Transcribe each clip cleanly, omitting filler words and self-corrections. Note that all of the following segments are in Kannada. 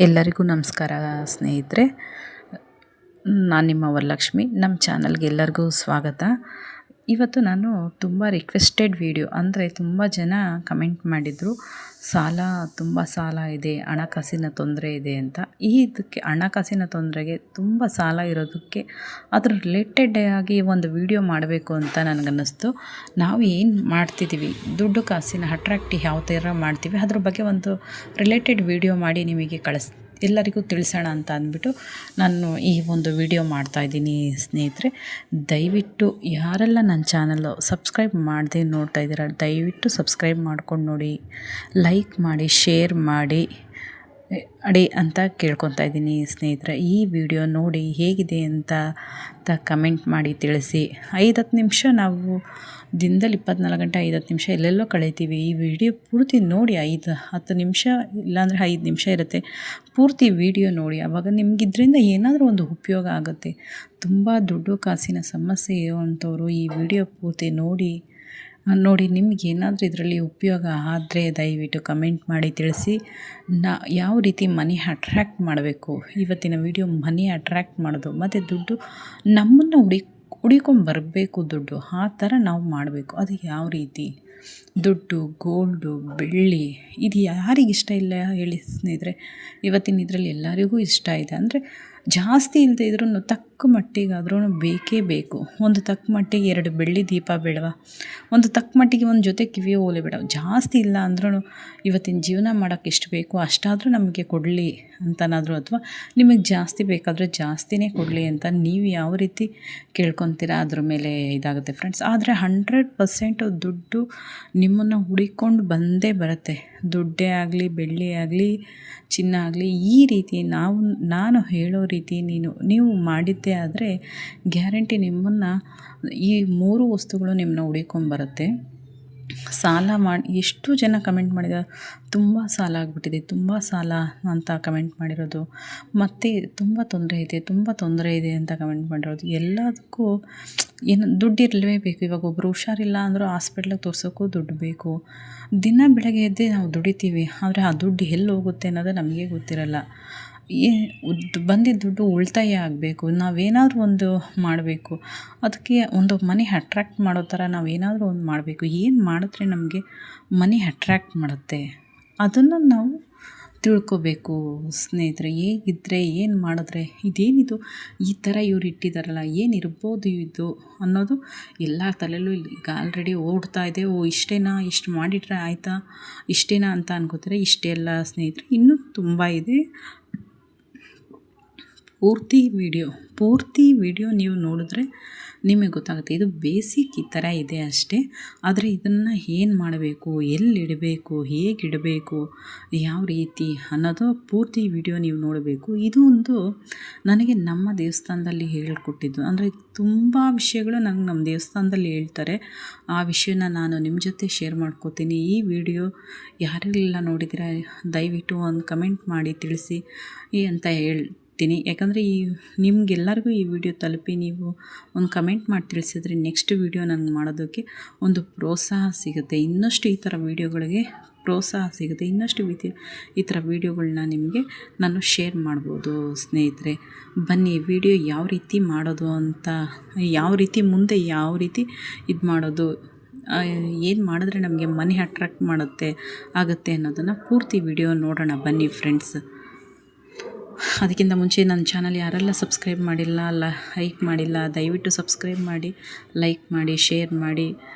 ಎಲ್ಲರಿಗೂ ನಮಸ್ಕಾರ ಸ್ನೇಹಿತರೆ. ನಾನು ನಿಮ್ಮ ವರಲಕ್ಷ್ಮಿ. ನಮ್ಮ ಚಾನಲ್ಗೆ ಎಲ್ಲರಿಗೂ ಸ್ವಾಗತ. ಇವತ್ತು ನಾನು ತುಂಬ ರಿಕ್ವೆಸ್ಟೆಡ್ ವಿಡಿಯೋ, ಅಂದರೆ ತುಂಬ ಜನ ಕಮೆಂಟ್ ಮಾಡಿದರು, ತುಂಬ ಸಾಲ ಇದೆ, ಹಣಕಾಸಿನ ತೊಂದರೆ ಇದೆ ಅಂತ. ಇದಕ್ಕೆ ಹಣಕಾಸಿನ ತೊಂದರೆಗೆ, ತುಂಬ ಸಾಲ ಇರೋದಕ್ಕೆ ಅದ್ರ ರಿಲೇಟೆಡ್ ಆಗಿ ಒಂದು ವಿಡಿಯೋ ಮಾಡಬೇಕು ಅಂತ ನನಗನ್ನಿಸ್ತು. ನಾವು ಏನು ಮಾಡ್ತಿದ್ದೀವಿ, ದುಡ್ಡು ಕಾಸಿನ ಅಟ್ರಾಕ್ಟಿವ್ ಯಾವ ಥರ ಮಾಡ್ತೀವಿ, ಅದ್ರ ಬಗ್ಗೆ ಒಂದು ರಿಲೇಟೆಡ್ ವಿಡಿಯೋ ಮಾಡಿ ನಿಮಗೆ ಎಲ್ಲರಿಗೂ ತಿಳಿಸೋಣ ಅಂತ ಅಂದ್ಬಿಟ್ಟು ನಾನು ಈ ಒಂದು ವಿಡಿಯೋ ಮಾಡ್ತಾಯಿದ್ದೀನಿ ಸ್ನೇಹಿತರೆ. ದಯವಿಟ್ಟು ಯಾರೆಲ್ಲ ನನ್ನ ಚಾನಲ್ಲು ಸಬ್ಸ್ಕ್ರೈಬ್ ಮಾಡದೆ ನೋಡ್ತಾ ಇದ್ದೀರಾ, ದಯವಿಟ್ಟು ಸಬ್ಸ್ಕ್ರೈಬ್ ಮಾಡ್ಕೊಂಡು ನೋಡಿ, ಲೈಕ್ ಮಾಡಿ, ಶೇರ್ ಮಾಡಿ ಅಂತ ಕೇಳ್ಕೊತಾ ಇದ್ದೀನಿ ಸ್ನೇಹಿತರೆ. ಈ ವಿಡಿಯೋ ನೋಡಿ ಹೇಗಿದೆ ಅಂತ ಕಮೆಂಟ್ ಮಾಡಿ ತಿಳಿಸಿ. 5-10 ನಿಮಿಷ ನಾವು ದಿನದಲ್ಲಿ 24 ಗಂಟೆ 5-10 ನಿಮಿಷ ಎಲ್ಲೆಲ್ಲೋ ಕಳೀತೀವಿ. ಈ ವಿಡಿಯೋ ಪೂರ್ತಿ ನೋಡಿ, 5-10 ನಿಮಿಷ ಇಲ್ಲಾಂದರೆ 5 ನಿಮಿಷ ಇರುತ್ತೆ, ಪೂರ್ತಿ ವಿಡಿಯೋ ನೋಡಿ. ಆವಾಗ ನಿಮಗಿದ್ರಿಂದ ಏನಾದರೂ ಒಂದು ಉಪಯೋಗ ಆಗುತ್ತೆ. ತುಂಬ ದುಡ್ಡು ಕಾಸಿನ ಸಮಸ್ಯೆ ಇರುವಂಥವ್ರು ಈ ವಿಡಿಯೋ ಪೂರ್ತಿ ನೋಡಿ ನಿಮಗೇನಾದರೂ ಇದರಲ್ಲಿ ಉಪಯೋಗ ಆದರೆ ದಯವಿಟ್ಟು ಕಮೆಂಟ್ ಮಾಡಿ ತಿಳಿಸಿ. ಯಾವ ರೀತಿ ಮನಿ ಅಟ್ರ್ಯಾಕ್ಟ್ ಮಾಡಬೇಕು, ಇವತ್ತಿನ ವಿಡಿಯೋ ಮನಿ ಅಟ್ರ್ಯಾಕ್ಟ್ ಮಾಡೋದು, ಮತ್ತು ದುಡ್ಡು ನಮ್ಮನ್ನು ಹುಡಿಕೊಂಬರಬೇಕು, ದುಡ್ಡು ಆ ಥರ ನಾವು ಮಾಡಬೇಕು. ಅದು ಯಾವ ರೀತಿ? ದುಡ್ಡು, ಗೋಲ್ಡು, ಬೆಳ್ಳಿ, ಇದು ಯಾರಿಗಿಷ್ಟ ಇಲ್ಲ ಹೇಳಿ ಸ್ನೇಹಿತರೆ? ಇವತ್ತಿನ ಇದರಲ್ಲಿ ಎಲ್ಲರಿಗೂ ಇಷ್ಟ ಇದೆ. ಅಂದರೆ ಜಾಸ್ತಿ ಇಲ್ಲದೆ ಇದ್ರೂ ತಕ್ಕ ಮಟ್ಟಿಗಾದ್ರೂ ಬೇಕೇ ಬೇಕು. ಒಂದು ತಕ್ಕ ಮಟ್ಟಿಗೆ 2 ಬೆಳ್ಳಿ ದೀಪ ಬೇಡವಾ? ಒಂದು ತಕ್ಕ ಮಟ್ಟಿಗೆ ಒಂದು ಜೊತೆ ಕಿವಿಯ ಓಲೆ ಬೇಡ? ಜಾಸ್ತಿ ಇಲ್ಲ ಅಂದ್ರೂ ಇವತ್ತಿನ ಜೀವನ ಮಾಡೋಕ್ಕೆ ಎಷ್ಟು ಬೇಕು ಅಷ್ಟಾದರೂ ನಮಗೆ ಕೊಡಲಿ ಅಂತನಾದರೂ, ಅಥವಾ ನಿಮಗೆ ಜಾಸ್ತಿ ಬೇಕಾದರೆ ಜಾಸ್ತಿನೇ ಕೊಡಲಿ ಅಂತ ನೀವು ಯಾವ ರೀತಿ ಕೇಳ್ಕೊತೀರಾ ಅದ್ರ ಮೇಲೆ ಇದಾಗುತ್ತೆ ಫ್ರೆಂಡ್ಸ್. ಆದರೆ 100% ದುಡ್ಡು ನಿಮ್ಮನ್ನು ಹುಡಿಕೊಂಡು ಬಂದೇ ಬರುತ್ತೆ. ದುಡ್ಡೇ ಆಗಲಿ, ಬೆಳ್ಳಿ ಆಗಲಿ, ಚಿನ್ನ ಆಗಲಿ, ಈ ರೀತಿ ನಾನು ಹೇಳೋ ರೀತಿ ನೀವು ಮಾಡಿದ್ದೇ ಆದರೆ ಗ್ಯಾರಂಟಿ ನಿಮ್ಮನ್ನು ಈ 3 ವಸ್ತುಗಳು ನಿಮ್ಮನ್ನ ಹುಡಿಕೊಂಬರುತ್ತೆ. ಸಾಲ ಎಷ್ಟು ಜನ ಕಮೆಂಟ್ ಮಾಡಿದ್ದಾರೆ, ತುಂಬ ಸಾಲ ಆಗಿಬಿಟ್ಟಿದೆ, ತುಂಬ ಸಾಲ ಅಂತ ಕಮೆಂಟ್ ಮಾಡಿರೋದು, ಮತ್ತು ತುಂಬ ತೊಂದರೆ ಇದೆ ಅಂತ ಕಮೆಂಟ್ ಮಾಡಿರೋದು. ಎಲ್ಲದಕ್ಕೂ ಏನು ದುಡ್ಡು ಇರಲೇಬೇಕು. ಇವಾಗ ಒಬ್ಬರು ಹುಷಾರಿಲ್ಲ ಅಂದರೂ ಹಾಸ್ಪಿಟ್ಲಿಗೆ ತೋರ್ಸೋಕ್ಕೂ ದುಡ್ಡು ಬೇಕು. ದಿನ ಬೆಳಗ್ಗೆ ಎದ್ದೇ ನಾವು ದುಡಿತೀವಿ, ಆದರೆ ಆ ದುಡ್ಡು ಎಲ್ಲಿ ಹೋಗುತ್ತೆ ಅನ್ನೋದು ನಮಗೆ ಗೊತ್ತಿರಲ್ಲ. ಬಂದಿದ್ದ ದುಡ್ಡು ಉಳಿತಾಯ ಆಗಬೇಕು. ನಾವೇನಾದರೂ ಒಂದು ಮಾಡಬೇಕು, ಅದಕ್ಕೆ ಒಂದು ಮನಿ ಅಟ್ರ್ಯಾಕ್ಟ್ ಮಾಡೋ ಥರ ನಾವೇನಾದರೂ ಒಂದು ಮಾಡಬೇಕು. ಏನು ಮಾಡಿದ್ರೆ ನಮಗೆ ಮನಿ ಅಟ್ರ್ಯಾಕ್ಟ್ ಮಾಡುತ್ತೆ ಅದನ್ನು ನಾವು ತಿಳ್ಕೊಬೇಕು ಸ್ನೇಹಿತರೆ. ಹೇಗಿದ್ದರೆ ಏನು ಮಾಡಿದ್ರೆ, ಇದೇನಿದು ಈ ಥರ ಇವ್ರು ಇಟ್ಟಿದ್ದಾರಲ್ಲ, ಏನಿರ್ಬೋದು ಇದು ಅನ್ನೋದು ಎಲ್ಲ ತಲೆಯಲ್ಲೂ ಈಗ ಆಲ್ರೆಡಿ ಓಡ್ತಾ ಇದೆ. ಇಷ್ಟೇನಾ, ಇಷ್ಟು ಮಾಡಿಟ್ರೆ ಆಯಿತಾ, ಇಷ್ಟೇನಾ ಅಂತ ಅನ್ಕೋತಾರೆ. ಇಷ್ಟೇ ಅಲ್ಲ ಸ್ನೇಹಿತರೆ, ಇನ್ನೂ ತುಂಬ ಇದೆ. ಪೂರ್ತಿ ವಿಡಿಯೋ ನೀವು ನೋಡಿದ್ರೆ ನಿಮಗೆ ಗೊತ್ತಾಗುತ್ತೆ. ಇದು ಬೇಸಿಕ್ ಈ ಥರ ಇದೆ ಅಷ್ಟೇ. ಆದರೆ ಇದನ್ನು ಏನು ಮಾಡಬೇಕು, ಎಲ್ಲಿಡಬೇಕು, ಹೇಗಿಡಬೇಕು, ಯಾವ ರೀತಿ ಅನ್ನೋದು ಪೂರ್ತಿ ವಿಡಿಯೋ ನೀವು ನೋಡಬೇಕು. ಇದು ಒಂದು ನನಗೆ ನಮ್ಮ ದೇವಸ್ಥಾನದಲ್ಲಿ ಹೇಳಿಕೊಟ್ಟಿದ್ದು. ಅಂದರೆ ತುಂಬ ವಿಷಯಗಳು ನನಗೆ ನಮ್ಮ ದೇವಸ್ಥಾನದಲ್ಲಿ ಹೇಳ್ತಾರೆ. ಆ ವಿಷಯನ ನಾನು ನಿಮ್ಮ ಜೊತೆ ಶೇರ್ ಮಾಡ್ಕೋತೀನಿ. ಈ ವಿಡಿಯೋ ಯಾರೆಲ್ಲ ನೋಡಿದ್ದೀರಾ ದಯವಿಟ್ಟು ಒಂದು ಕಮೆಂಟ್ ಮಾಡಿ ತಿಳಿಸಿ ಅಂತ ಯಾಕಂದರೆ ನಿಮಗೆಲ್ಲರಿಗೂ ಈ ವಿಡಿಯೋ ತಲುಪಿ ನೀವು ಒಂದು ಕಮೆಂಟ್ ಮಾಡಿ ತಿಳಿಸಿದ್ರೆ ನೆಕ್ಸ್ಟ್ ವಿಡಿಯೋ ನನಗೆ ಮಾಡೋದಕ್ಕೆ ಒಂದು ಪ್ರೋತ್ಸಾಹ ಸಿಗುತ್ತೆ. ಇನ್ನಷ್ಟು ಈ ಥರ ವಿಡಿಯೋಗಳಿಗೆ ಪ್ರೋತ್ಸಾಹ ಸಿಗುತ್ತೆ. ಇನ್ನಷ್ಟು ಈ ಥರ ವಿಡಿಯೋಗಳನ್ನ ನಿಮಗೆ ನಾನು ಶೇರ್ ಮಾಡ್ಬೋದು ಸ್ನೇಹಿತರೆ. ಬನ್ನಿ, ವಿಡಿಯೋ ಯಾವ ರೀತಿ ಮಾಡೋದು ಅಂತ, ಮುಂದೆ ಯಾವ ರೀತಿ ಇದು ಮಾಡೋದು, ಏನು ಮಾಡಿದ್ರೆ ನಮಗೆ ಮನಿ ಅಟ್ರ್ಯಾಕ್ಟ್ ಆಗುತ್ತೆ ಅನ್ನೋದನ್ನು ಪೂರ್ತಿ ವಿಡಿಯೋ ನೋಡೋಣ ಬನ್ನಿ ಫ್ರೆಂಡ್ಸ್. ಅದಕ್ಕಿಂತ ಮುಂಚೆ ನನ್ನ ಚಾನಲ್ ಯಾರೆಲ್ಲ ಸಬ್ಸ್ಕ್ರೈಬ್ ಮಾಡಿಲ್ಲ, ಲೈಕ್ ಮಾಡಿಲ್ಲ, ದಯವಿಟ್ಟು ಸಬ್ಸ್ಕ್ರೈಬ್ ಮಾಡಿ, ಲೈಕ್ ಮಾಡಿ, ಶೇರ್ ಮಾಡಿ.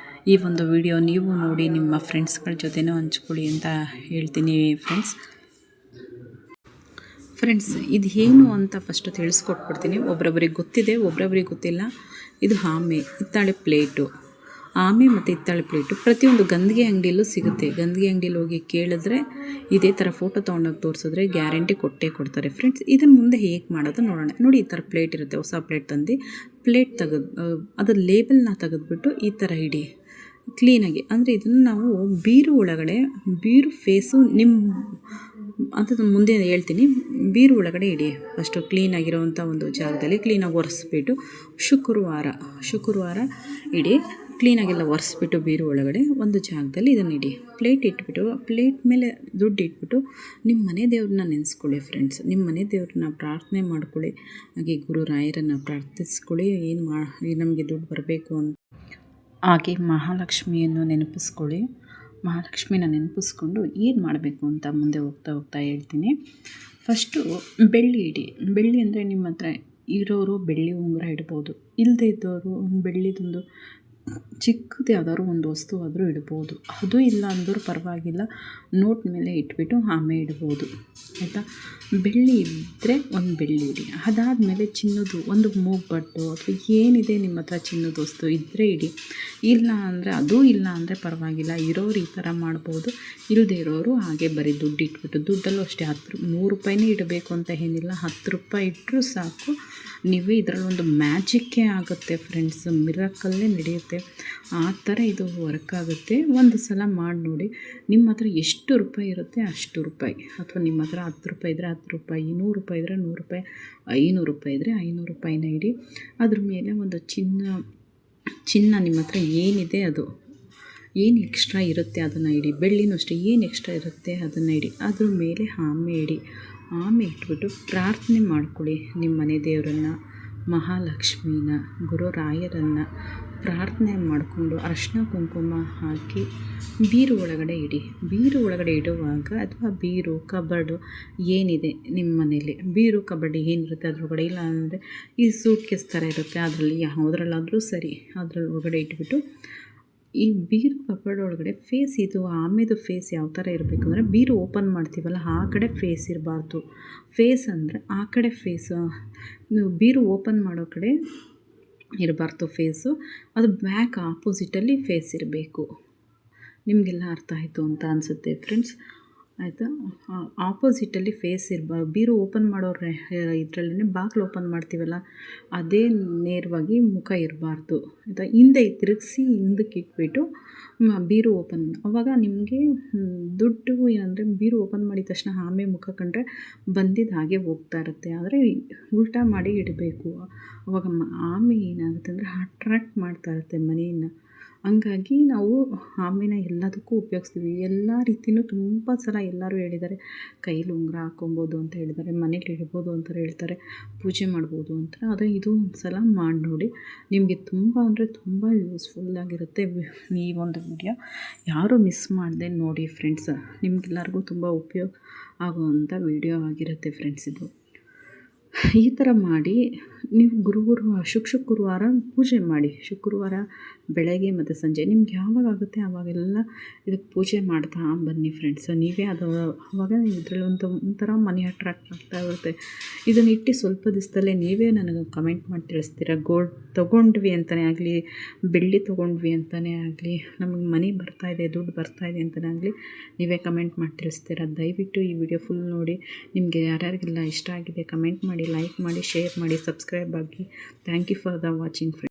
ಈ ಒಂದು ವಿಡಿಯೋ ನೀವು ನೋಡಿ ನಿಮ್ಮ ಫ್ರೆಂಡ್ಸ್ಗಳ ಜೊತೆನೂ ಹಂಚ್ಕೊಳ್ಳಿ ಅಂತ ಹೇಳ್ತೀನಿ ಫ್ರೆಂಡ್ಸ್. ಇದು ಏನು ಅಂತ ಫಸ್ಟು ತಿಳಿಸ್ಕೊಟ್ಬಿಡ್ತೀನಿ. ಒಬ್ರೊಬ್ರಿಗೆ ಗೊತ್ತಿದೆ, ಒಬ್ರೊಬ್ರಿಗೆ ಗೊತ್ತಿಲ್ಲ. ಇದು ಹಿತ್ತಾಳೆ ಪ್ಲೇಟು, ಆಮೆ ಮತ್ತು ಹಿತ್ತಾಳೆ ಪ್ಲೇಟು ಪ್ರತಿಯೊಂದು ಗಂದಿಗೆ ಅಂಗಡಿಯಲ್ಲೂ ಸಿಗುತ್ತೆ. ಗಂದಿಗೆ ಅಂಗಡಿಯಲ್ಲಿ ಹೋಗಿ ಕೇಳಿದ್ರೆ ಇದೇ ಥರ ಫೋಟೋ ತೊಗೊಂಡೋಗಿ ತೋರಿಸಿದ್ರೆ ಗ್ಯಾರಂಟಿ ಕೊಡ್ತಾರೆ ಫ್ರೆಂಡ್ಸ್. ಇದನ್ನು ಮುಂದೆ ಹೇಗೆ ಮಾಡೋದು ನೋಡೋಣ. ನೋಡಿ, ಈ ಥರ ಪ್ಲೇಟ್ ಇರುತ್ತೆ, ಹೊಸ ಪ್ಲೇಟ್ ತಂದು ಅದ್ರ ಲೇಬಲ್ನ ತೆಗೆದುಬಿಟ್ಟು ಈ ಥರ ಇಡಿ ಕ್ಲೀನಾಗಿ. ಅಂದರೆ ಇದನ್ನು ನಾವು ಬೀರು ಫೇಸು ಅಂತ ಮುಂದೆ ಹೇಳ್ತೀನಿ. ಬೀರು ಒಳಗಡೆ ಇಡಿ. ಫಸ್ಟು ಕ್ಲೀನಾಗಿರೋವಂಥ ಒಂದು ಜಾಗದಲ್ಲಿ ಕ್ಲೀನಾಗಿ ಒರೆಸ್ಬಿಟ್ಟು ಶುಕ್ರವಾರ ಇಡಿ. ಕ್ಲೀನಾಗೆಲ್ಲ ಒರೆಸ್ಬಿಟ್ಟು ಬೀರು ಒಳಗಡೆ ಒಂದು ಜಾಗದಲ್ಲಿ ಇದನ್ನು ಇಡಿ. ಪ್ಲೇಟ್ ಇಟ್ಬಿಟ್ಟು ಪ್ಲೇಟ್ ಮೇಲೆ ದುಡ್ಡು ಇಟ್ಬಿಟ್ಟು ನಿಮ್ಮ ಮನೆ ದೇವ್ರನ್ನ ನೆನೆಸ್ಕೊಳ್ಳಿ ಫ್ರೆಂಡ್ಸ್. ನಿಮ್ಮ ಮನೆ ದೇವ್ರನ್ನ ಪ್ರಾರ್ಥನೆ ಮಾಡ್ಕೊಳ್ಳಿ. ಹಾಗೆ ಗುರು ರಾಯರನ್ನು ಪ್ರಾರ್ಥಿಸ್ಕೊಳ್ಳಿ. ನಮಗೆ ದುಡ್ಡು ಬರಬೇಕು ಅಂತ. ಹಾಗೆ ಮಹಾಲಕ್ಷ್ಮಿಯನ್ನು ನೆನಪಿಸ್ಕೊಳ್ಳಿ. ಮಹಾಲಕ್ಷ್ಮಿನ ನೆನಪಿಸ್ಕೊಂಡು ಏನು ಮಾಡಬೇಕು ಅಂತ ಮುಂದೆ ಹೋಗ್ತಾ ಹೋಗ್ತಾ ಹೇಳ್ತೀನಿ. ಫಸ್ಟು ಬೆಳ್ಳಿ ಇಡಿ. ಬೆಳ್ಳಿ ಅಂದರೆ ನಿಮ್ಮ ಹತ್ರ ಇರೋರು ಬೆಳ್ಳಿ ಉಂಗುರ ಇಡ್ಬೋದು. ಇಲ್ಲದೇ ಇದ್ದವರು ಒಂದು ಬೆಳ್ಳಿದೊಂದು ಚಿಕ್ಕದು ಯಾವ್ದಾದ್ರು ಒಂದು ವಸ್ತು ಆದರೂ ಇಡ್ಬೋದು. ಅದು ಇಲ್ಲ ಅಂದರೂ ಪರವಾಗಿಲ್ಲ, ನೋಟ್ ಮೇಲೆ ಇಟ್ಬಿಟ್ಟು ಆಮೇಲೆ ಇಡ್ಬೋದು ಆಯಿತಾ. ಬೆಳ್ಳಿ ಇದ್ದರೆ ಒಂದು ಬೆಳ್ಳಿ ಇಡಿ. ಅದಾದಮೇಲೆ ಚಿನ್ನದು ಒಂದು ಮೂಗ್ಬಟ್ಟು ಅಥವಾ ಏನಿದೆ ನಿಮ್ಮ ಹತ್ರ ಚಿನ್ನದ ವಸ್ತು ಇದ್ದರೆ ಇಡಿ. ಇಲ್ಲ ಅಂದರೆ ಅದೂ ಇಲ್ಲ ಅಂದರೆ ಪರವಾಗಿಲ್ಲ, ಇರೋರು ಈ ಥರ ಮಾಡ್ಬೋದು. ಇಲ್ಲದೇ ಇರೋರು ಹಾಗೆ ಬರೀ ದುಡ್ಡು ಇಟ್ಬಿಟ್ಟು, ದುಡ್ಡಲ್ಲೂ ಅಷ್ಟೇ 100 ರೂಪಾಯಿನೇ ಇಡಬೇಕು ಅಂತ ಏನಿಲ್ಲ, 10 ರೂಪಾಯಿ ಇಟ್ಟರೂ ಸಾಕು. ನೀವೇ ಇದರಲ್ಲೊಂದು ಮ್ಯಾಜಿಕ್ಕೇ ಆಗುತ್ತೆ ಫ್ರೆಂಡ್ಸ್, ಮಿರಾಕಲ್ಲೇ ನಡೆಯುತ್ತೆ. ಆ ಥರ ಇದು ವರ್ಕ್ ಆಗುತ್ತೆ. ಒಂದು ಸಲ ಮಾಡಿ ನೋಡಿ. ನಿಮ್ಮ ಹತ್ರ ಎಷ್ಟು ರೂಪಾಯಿ ಇರುತ್ತೆ ಅಷ್ಟು ರೂಪಾಯಿ, ಅಥವಾ ನಿಮ್ಮ ಹತ್ರ 10 ರೂಪಾಯಿ ಇದ್ದರೆ 10 ರೂಪಾಯಿ, 100 ರೂಪಾಯಿ ಇದ್ದರೆ 100 ರೂಪಾಯಿ, 500 ರೂಪಾಯಿ ಇದ್ದರೆ 500 ರೂಪಾಯಿನ ಇಡಿ. ಅದ್ರ ಮೇಲೆ ಒಂದು ಚಿನ್ನ ನಿಮ್ಮ ಹತ್ರ ಏನಿದೆ ಅದು, ಏನು ಎಕ್ಸ್ಟ್ರಾ ಇರುತ್ತೆ ಅದನ್ನು ಇಡಿ. ಬೆಳ್ಳಿನೂ ಅಷ್ಟೇ, ಏನು ಎಕ್ಸ್ಟ್ರಾ ಇರುತ್ತೆ ಅದನ್ನು ಇಡಿ. ಅದ್ರ ಮೇಲೆ ಆಮೆ ಇಡಿ. ಆಮೆ ಇಟ್ಬಿಟ್ಟು ಪ್ರಾರ್ಥನೆ ಮಾಡ್ಕೊಳ್ಳಿ. ನಿಮ್ಮ ಮನೆ ದೇವರನ್ನು, ಮಹಾಲಕ್ಷ್ಮಿನ, ಗುರು ರಾಯರನ್ನು ಪ್ರಾರ್ಥನೆ ಮಾಡಿಕೊಂಡು ಅರಿಶಿನ ಕುಂಕುಮ ಹಾಕಿ ಬೀರು ಒಳಗಡೆ ಇಡಿ. ಬೀರು ಒಳಗಡೆ ಇಡುವಾಗ, ಅಥವಾ ಬೀರು ಕಬರ್ಡು ಏನಿದೆ ನಿಮ್ಮ ಮನೇಲಿ, ಬೀರು ಕಬರ್ಡ್ ಏನಿರುತ್ತೆ ಅದ್ರೊಳಗಡೆ, ಇಲ್ಲ ಅಂದರೆ ಈ ಸೂಟ್ಕೇಸ್ ಥರ ಇರುತ್ತೆ, ಅದರಲ್ಲಿ ಯಾವುದ್ರಲ್ಲಾದರೂ ಸರಿ, ಅದ್ರಲ್ಲಿ ಒಳಗಡೆ ಇಟ್ಬಿಟ್ಟು ಈ ಬೀರು ಕಬರ್ಡ್ ಒಳಗಡೆ ಫೇಸ್, ಇದು ಆಮೆದು ಫೇಸ್ ಯಾವ ಥರ ಇರಬೇಕು ಅಂದರೆ, ಬೀರು ಓಪನ್ ಮಾಡ್ತೀವಲ್ಲ ಆ ಕಡೆ ಫೇಸ್ ಇರಬಾರ್ದು. ಫೇಸ್ ಅಂದರೆ ಆ ಕಡೆ ಫೇಸು, ಬೀರು ಓಪನ್ ಮಾಡೋ ಕಡೆ ಇರಬಾರ್ದು ಫೇಸು. ಅದು ಬ್ಯಾಕ್ ಆಪೋಸಿಟಲ್ಲಿ ಫೇಸ್ ಇರಬೇಕು. ನಿಮಗೆಲ್ಲ ಅರ್ಥ ಆಯಿತು ಅಂತ ಅನಿಸುತ್ತೆ ಫ್ರೆಂಡ್ಸ್, ಆಯಿತಾ. ಆಪೋಸಿಟಲ್ಲಿ ಫೇಸ್ ಇರಬಾರ್ದು. ಬೀರು ಓಪನ್ ಮಾಡೋರೆ ಇದರಲ್ಲೇ ಬಾಗಿಲು ಓಪನ್ ಮಾಡ್ತೀವಲ್ಲ ಅದೇ ನೇರವಾಗಿ ಮುಖ ಇರಬಾರ್ದು ಆಯಿತಾ. ಹಿಂದೆ ತಿರುಗಿಸಿ ಹಿಂದಕ್ಕೆ ಇಟ್ಬಿಟ್ಟು ಬೀರು ಓಪನ್, ಆವಾಗ ನಿಮಗೆ ದುಡ್ಡು ಏನಂದರೆ, ಬೀರು ಓಪನ್ ಮಾಡಿದ ತಕ್ಷಣ ಆಮೆ ಮುಖ ಕಂಡ್ರೆ ಬಂದಿದ್ದು ಹಾಗೆ ಹೋಗ್ತಾ ಇರುತ್ತೆ. ಆದರೆ ಉಲ್ಟಾ ಮಾಡಿ ಇಡಬೇಕು. ಆವಾಗ ಆಮೆ ಏನಾಗುತ್ತೆ ಅಂದರೆ ಅಟ್ರಾಕ್ಟ್ ಮಾಡ್ತಾ ಇರುತ್ತೆ ಮನೆಯನ್ನು. ಹಂಗಾಗಿ ನಾವು ಆಮೆನ ಎಲ್ಲದಕ್ಕೂ ಉಪಯೋಗಿಸ್ತೀವಿ. ಎಲ್ಲ ರೀತಿಯೂ ತುಂಬ ಸಲ ಎಲ್ಲರೂ ಹೇಳಿದ್ದಾರೆ. ಕೈಲಿ ಉಂಗುರ ಹಾಕ್ಕೊಬೋದು ಅಂತ ಹೇಳಿದ್ದಾರೆ, ಮನೇಲಿ ಇಡ್ಬೋದು ಅಂತ ಹೇಳ್ತಾರೆ, ಪೂಜೆ ಮಾಡ್ಬೋದು ಅಂತ. ಆದರೆ ಇದು ಒಂದು ಸಲ ಮಾಡಿ ನೋಡಿ, ನಿಮಗೆ ತುಂಬ ಅಂದರೆ ತುಂಬ ಯೂಸ್ಫುಲ್ಲಾಗಿರುತ್ತೆ ಈ ಒಂದು ವಿಡಿಯೋ. ಯಾರೂ ಮಿಸ್ ಮಾಡದೆ ನೋಡಿ ಫ್ರೆಂಡ್ಸ್. ನಿಮ್ಗೆಲ್ಲರಿಗೂ ತುಂಬ ಉಪಯೋಗ ಆಗುವಂಥ ವಿಡಿಯೋ ಆಗಿರುತ್ತೆ ಫ್ರೆಂಡ್ಸ್ ಇದು. ಈ ಥರ ಮಾಡಿ ನೀವು ಶುಕ್ರವಾರ ಪೂಜೆ ಮಾಡಿ. ಶುಕ್ರವಾರ ಬೆಳಗ್ಗೆ ಮತ್ತು ಸಂಜೆ ನಿಮ್ಗೆ ಯಾವಾಗ ಆಗುತ್ತೆ ಆವಾಗೆಲ್ಲ ಇದಕ್ಕೆ ಪೂಜೆ ಮಾಡ್ತಾ ಬನ್ನಿ ಫ್ರೆಂಡ್ಸ್. ನೀವೇ ಅದು ಆವಾಗ ಇದರಲ್ಲಿ ಒಂಥರ ಮನಿ ಅಟ್ರಾಕ್ಟ್ ಆಗ್ತಾ ಇರುತ್ತೆ. ಇದನ್ನು ಇಟ್ಟು ಸ್ವಲ್ಪ ದಿವಸದಲ್ಲೇ ನೀವೇ ನನಗೆ ಕಮೆಂಟ್ ಮಾಡಿ ತಿಳಿಸ್ತೀರ. ಗೋಲ್ಡ್ ತೊಗೊಂಡ್ವಿ ಅಂತಲೇ ಆಗಲಿ, ಬೆಳ್ಳಿ ತೊಗೊಂಡ್ವಿ ಅಂತಲೇ ಆಗಲಿ, ನಮಗೆ ಮನಿ ಬರ್ತಾಯಿದೆ, ದುಡ್ಡು ಬರ್ತಾಯಿದೆ ಅಂತಲೇ ಆಗಲಿ, ನೀವೇ ಕಮೆಂಟ್ ಮಾಡಿ ತಿಳಿಸ್ತೀರ. ದಯವಿಟ್ಟು ಈ ವಿಡಿಯೋ ಫುಲ್ ನೋಡಿ. ನಿಮಗೆ ಯಾರ್ಯಾರಿಗೆಲ್ಲ ಇಷ್ಟ ಆಗಿದೆ ಕಮೆಂಟ್ ಮಾಡಿ, ಲೈಕ್ ಮಾಡಿ, ಶೇರ್ ಮಾಡಿ, ಸಬ್ಸ್ಕ್ರೈಬ್ ಆಗಿ. Thank you for the watching friends.